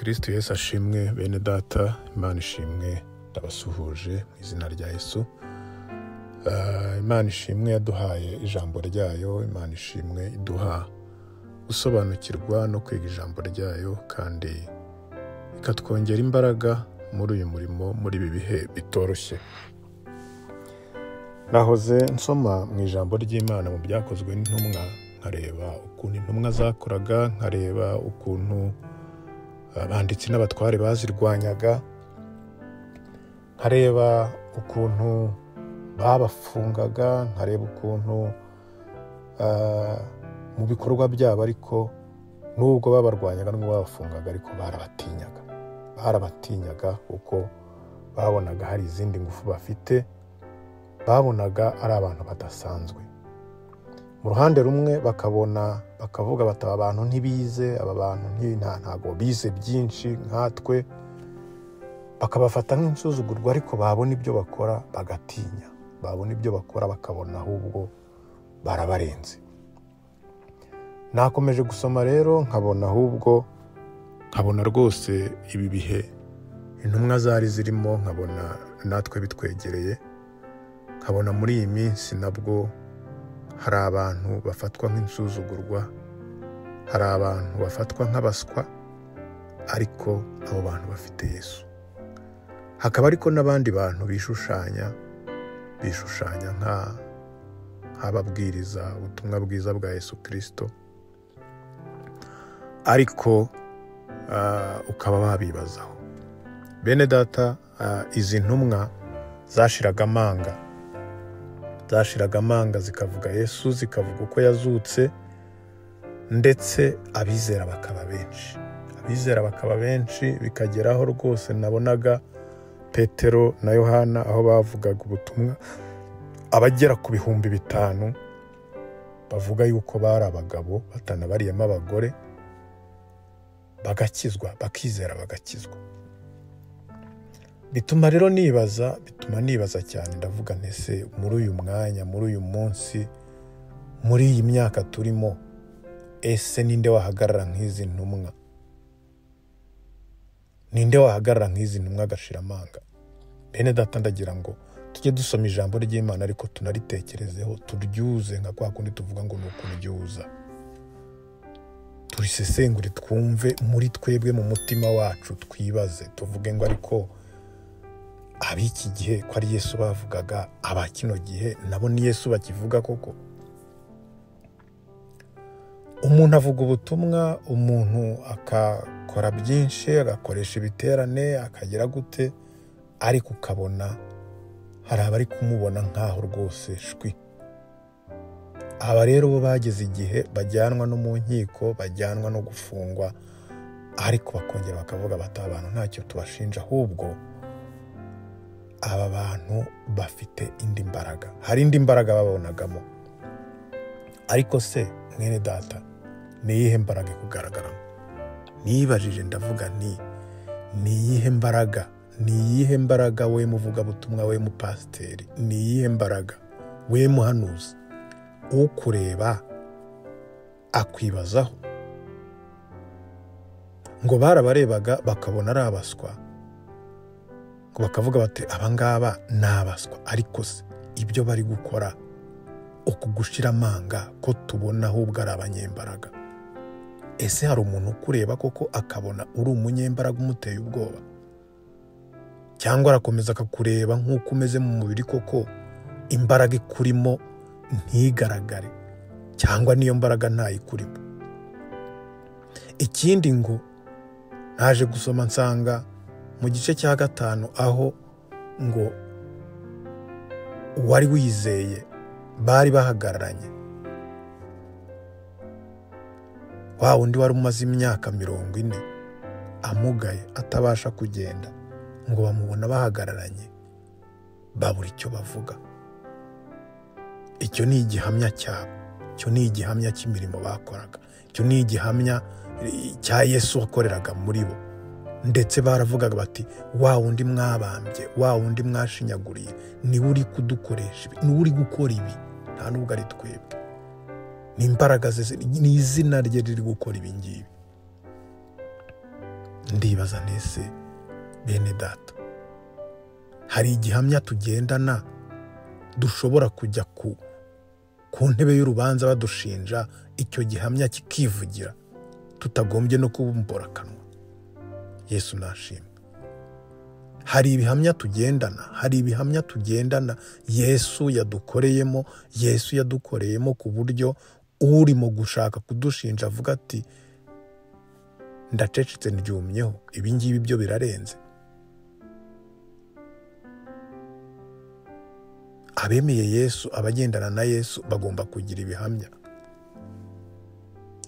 Kristo Yesu ashimwe, bene data, Imana ishimwe, ndabasuhuje mu izina rya Yesu. Imana ishimwe yaduhaye ijambo ryayo, Imana ishimwe iduha gusobanukirwa no kwiga ijambo ryayo, kandi ikatwongera imbaraga muri uyu murimo, muri ibi bihe bitoroshye. Nahoze nsoma mu ijambo ry'Imana mu byakozwe n'intumwa, nkareba ukuntu intumwa zakoraga, nkareba ukuntu abanditsi n'abatware bazirwanyaga, nkareba ukuntu babafungaga, nkareba ukuntu mu bikorwa byabo ariko nubwo babarwanyaga n'ubwo babafungaga ariko barabatinyaga kuko babonaga hari izindi ngufu bafite, babonaga ari abantu badasanzwe. Mu ruhande rumwe bakavuga bati aba bantu ntibize, aba bantu ntago bize byinshi nkatwe, bakabafata nk'insuzugurwa, ariko babona ibyo bakora bagatinya, babona ibyo bakora bakabona ahubwo barabarenze. Nakomeje gusoma rero nkabona rwose ibi bihe intumwa zari zirimo, nkabona natwe bitwegereye, nkabona muri iyi minsi nabwo hari abantu bafatwa nk'insuzugurwa, hari abantu bafatwa nk'abaswa, ariko abo bantu bafite Yesu. Hakaba ariko n'abandi bantu bishushanya nk'ababwiriza ubutumwa bwiza bwa Yesu Kristo, ariko ukaba wabibazaho. Bene data, izi ntumwa zashiraga amanga zikavuga Yesu, zikavuga uko yazutse, ndetse abizera bakaba benshi, bikageraho rwose nabonaga Petero na Yohana aho bavugaga ubutumwa, abagera ku 5,000 bavuga yuko bari abagabo batanabariyemo abagore, bagakizwa, bakizera bagakizwa. Bituma nibaza cyane, ndavuga ntese muri uyu mwanya, muri uyu munsi, muri iyi myaka turimo, ese ninde wahagarara nk'izi ntumwa? Ninde wahagarara nk'izi ntumwa agashira amanga? Bene data, ndagira ngo tujye dusoma ijambo ry'Imana ariko tunaritekerezeho, turyuze nka kwa kundi tuvuga ngo ni ukuryuza. Turisesengure, twumve muri twebwe mu mutima wacu, twibaze, tuvuge ngo ariko ab'iki gihe ko ari Yesu bavugaga, aba kino gihe nabo ni Yesu bakivuga koko? Umuntu avuga ubutumwa, umuntu akakora byinshi, agakoresha ibiterane, akagira gute, ariko ukabona hari abari kumubona nk'aho rwose shwi. Aba rero bo bageze igihe bajyanwa no mu nkiko, bajyanwa no gufungwa, ariko bakongera bakavuga bati abantu ntacyo tubashinja, ahubwo aba bantu bafite indi mbaraga, hari indi mbaraga babonagamo. Ariko se mwene data, ni iyihe mbaraga ikugaragaramo? Nibajije ndavuga ni iyihe mbaraga? Ni iyihe mbaraga we muvugabutumwa, we mupasiteri? Ni iyihe mbaraga we muhanuzi? Ukureba akwibazaho ngo barabarebaga bakabona ari abaswa, ngo bakavuga bati abangaba ni abaswa, ariko se ibyo bari gukora ukugushira amanga ko tubona ahubwo ari abanyembaraga? Ese hari umuntu ukureba koko akabona uri umunyembaraga umuteye ubwoba? Cyangwa arakomeza akakureba nk'uko umeze mu mubiri koko, imbaraga ikurimo ntigaragare, cyangwa niyo mbaraga ntayikurimo? Ikindi ngo naje gusoma nsanga mu gice cya 5 aho ngo uwari wizeye bari bahagararanye, wa wundi wari umaze imyaka 40 amugaye atabasha kugenda, ngo bamubona bahagararanye, babura icyo bavuga. Icyo ni igihamya cyabo, icyo ni igihamya cy'imirimo bakoraga, icyo ni igihamya cya Yesu wakoreraga muri bo. Ndetse baravugaga bati wa wundi mwabambye, wa wundi mwashinyaguriye, niwe uri kudukoresha ibi, niwe uri gukora ibi, nta nubwo ari twebwe. Ni imbaraga ze, ni izina rye riri gukora ibi ngibi. ndibaza nese bene data, hari igihamya tugendana dushobora kujya ku ntebe y'urubanza badushinja, icyo gihamya kikivugira tutagombye no kubumbura akanwa? Yesu nashimwe. Hari ibihamya tugendana Yesu yadukoreyemo ku buryo urimo gushaka kudushinja avuga ati ndacecetse ndyumyeho, ibi ngibi byo birarenze. Abemeye Yesu, abagendana na Yesu bagomba kugira ibihamya.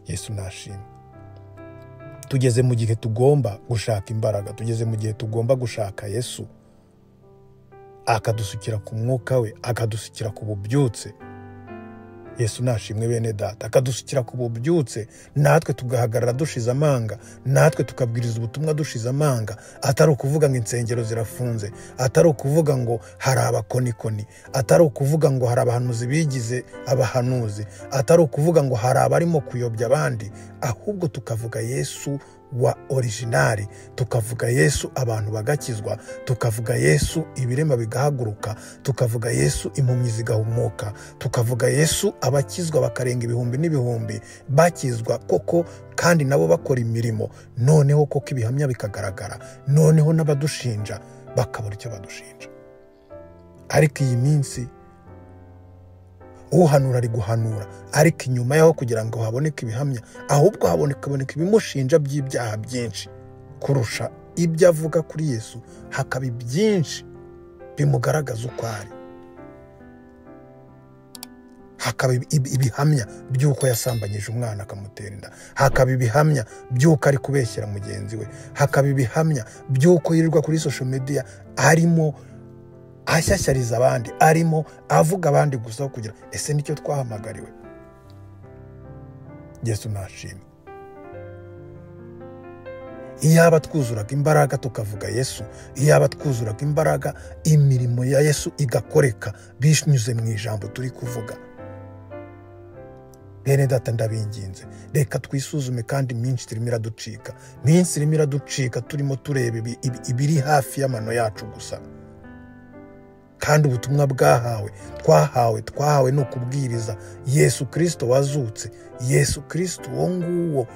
Yesu nashimwe. Tugeze mu gihe tugomba gushaka imbaraga, tugeze mu gihe tugomba gushaka Yesu akadusukira ku mwuka we, akadusukira ku bubyutse. Yesu nashimwe bene data, akadusukira ku bubyutse, natwe tugahagarara dushize amanga, natwe tukabwiriza ubutumwa dushize amanga. Atari ukuvuga ngo insengero zirafunze, atari ukuvuga ngo hari abakonikoni, atari ukuvuga ngo hari abahanuzi bigize abahanuzi, atari ukuvuga ngo hari abarimo kuyobya abandi, ahubwo tukavuga Yesu wa originali, tukavuga Yesu abantu bagakizwa, tukavuga Yesu ibirema bigahaguruka, tukavuga Yesu impumyi zigahumuka, tukavuga Yesu abakizwa bakarenga ibihumbi n'ibihumbi bakizwa koko, kandi nabo bakora imirimo. Noneho koko ibihamya bikagaragara, noneho n'abadushinja bakabura icyo badushinja. Ariko iyi minsi uhanura ari guhanura, ariko inyuma yaho kugira ngo haboneke ibihamya, ahubwo haboneka ibimushinja by'ibyaha byinshi kurusha ibyo avuga kuri Yesu. Hakaba byinshi bimugaragaza uko ari, hakaba ibihamya by'uko yasambanyije umwana akamutera inda, hakaba ibihamya by'uko ari kubeshyera mugenzi we, hakaba ibihamya by'uko yirirwa kuri social media arimo ashyashyariza abandi, arimo avuga abandi gusa kugira ese nicyo twahamagariwe. Yesu nashimwe. Iyaba twuzuraga imbaraga tukavuga Yesu, iyaba twuzuraga imbaraga imirimo ya Yesu igakoreka binyuze mu ijambo turi kuvuga. Bene data ndabinginze, reka twisuzume, kandi iminsi irimo iraducika, turimo tureba ibiri hafi y'amano yacu gusa. Kandi ubutumwa twahawe no kubwiriza Yesu Kristo wazutse, Yesu Kristo uwo nguwo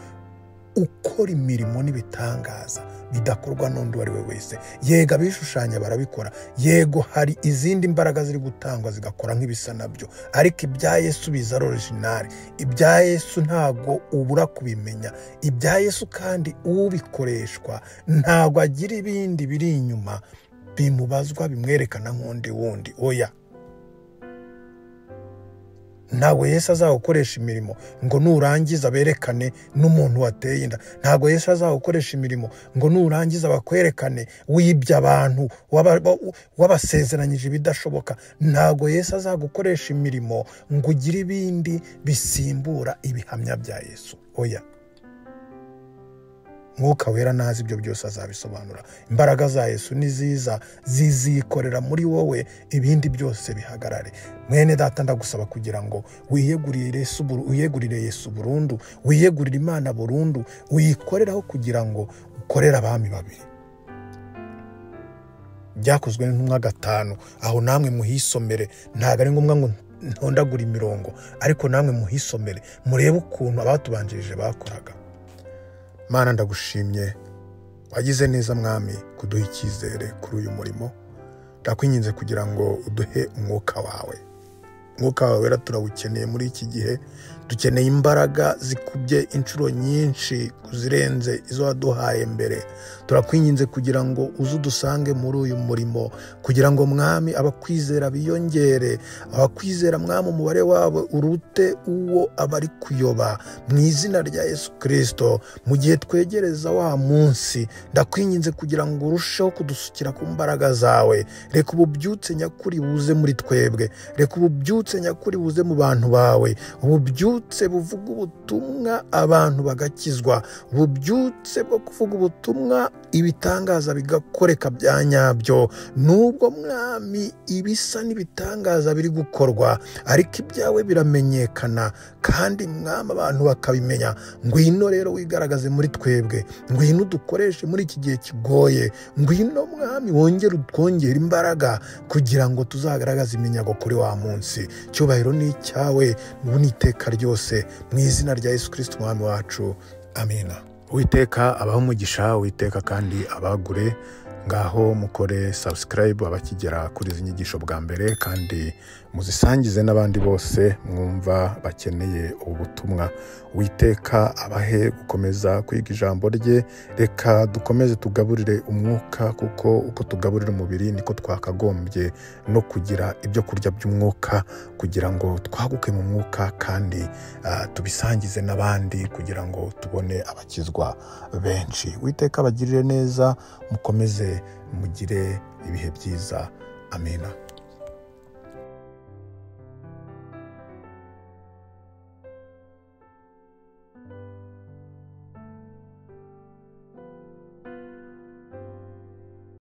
ukora imirimo n'ibitangaza bidakorwa n'undi uwo ari we wese. Yego abishushanya barabikora, yego hari izindi mbaraga ziri gutangwa zigakora nk'ibisa nabyo, ariko ibya Yesu biza original. Ibya Yesu ntago ubura kubimenya. Ibya Yesu kandi ubikoreshwa ntago agira ibindi biri inyuma bimubazwa bimwerekana nk'undi wundi. Oya, ntago Yesu azagukoresha imirimo ngo nurangiza berekane n'umuntu wateye inda. Ntago Yesu azagukoresha imirimo ngo nurangiza bakwerekane wibye abantu wabasezeranyije ibidashoboka. Ntago Yesu azagukoresha imirimo ngo ugire ibindi bisimbura ibihamya bya Yesu. Oya, Mwuka Wera nazi ibyo byose azabisobanura. Imbaraga za Yesu niziza zizikorera muri wowe, ibindi byose bihagarare. Mwene data ndagusaba kugira ngo wiyegurire Yesu burundu, wiyegurire Imana burundu, uyikoreraho kugira ngo ukorere abami babiri. Byakozwe n'intumwa 5, aho namwe muhisomere. Ntago ari ngombwa ngo ntondagura imirongo, ariko namwe muhisomere murebe ukuntu abatubanjirije bakoraga. Mana ndagushimye, wagize neza mwami kuduha icyizere kuri uyu murimo. Ndakwinginze kugira ngo uduhe umwuka wawe. Umwuka wawe Wera turawukeneye muri iki gihe. Dukeneye imbaraga zikubye inshuro nyinshi kuzirenze izo waduhaye mbere. Turakwinginze kugira ngo uzudusange muri uyu murimo, kugira ngo mwami abakwizera biyongere, abakwizera mwami umubare wabo urute uwo abari kuyoba, mu izina rya Yesu Kristo. Mu gihe twegereza wa munsi, ndakwinginze kugira ngo urusheho kudusukira ku mbaraga zawe. Reka ububyutse nyakuri buze muri twebwe, reka ububyutse nyakuri buze mu bantu bawe, ububyutse buvuga ubutumwa abantu bagakizwa, ububyutse bwo kuvuga ubutumwa ibitangaza bigakoreka bya nyabyo. Nubwo mwami ibisa n'ibitangaza biri gukorwa, ariko ibyawe biramenyekana kandi mwami abantu bakabimenya. Ngwino rero wigaragaze muri twebwe, ngwino dukoreshe muri iki gihe kigoye, ngwino mwami wongere utwongere imbaraga kugira ngo tuzagaragaze iminyago kuri wa munsi. Cyubahiro ni icyawe n'iteka ryose, mu izina rya Yesu Kristo umwami wacu, amina. Uwiteka abaho umugisha, Uwiteka kandi abagure. Ngaho mukore subscribe abakigera kuri izi nyigisho bwa mbere, kandi muzisangize n'abandi bose mwumva bakeneye ubu butumwa. Uwiteka abahe gukomeza kwiga ijambo rye. Reka dukomeze tugaburire umwuka, kuko uko tugaburira umubiri niko twakagombye no kugira ibyo kurya by'umwuka, kugira ngo twaguke mu mwuka kandi tubisangize n'abandi, kugira ngo tubone abakizwa benshi. Uwiteka abagirire neza, mukomeze mugire ibihe byiza. Amina.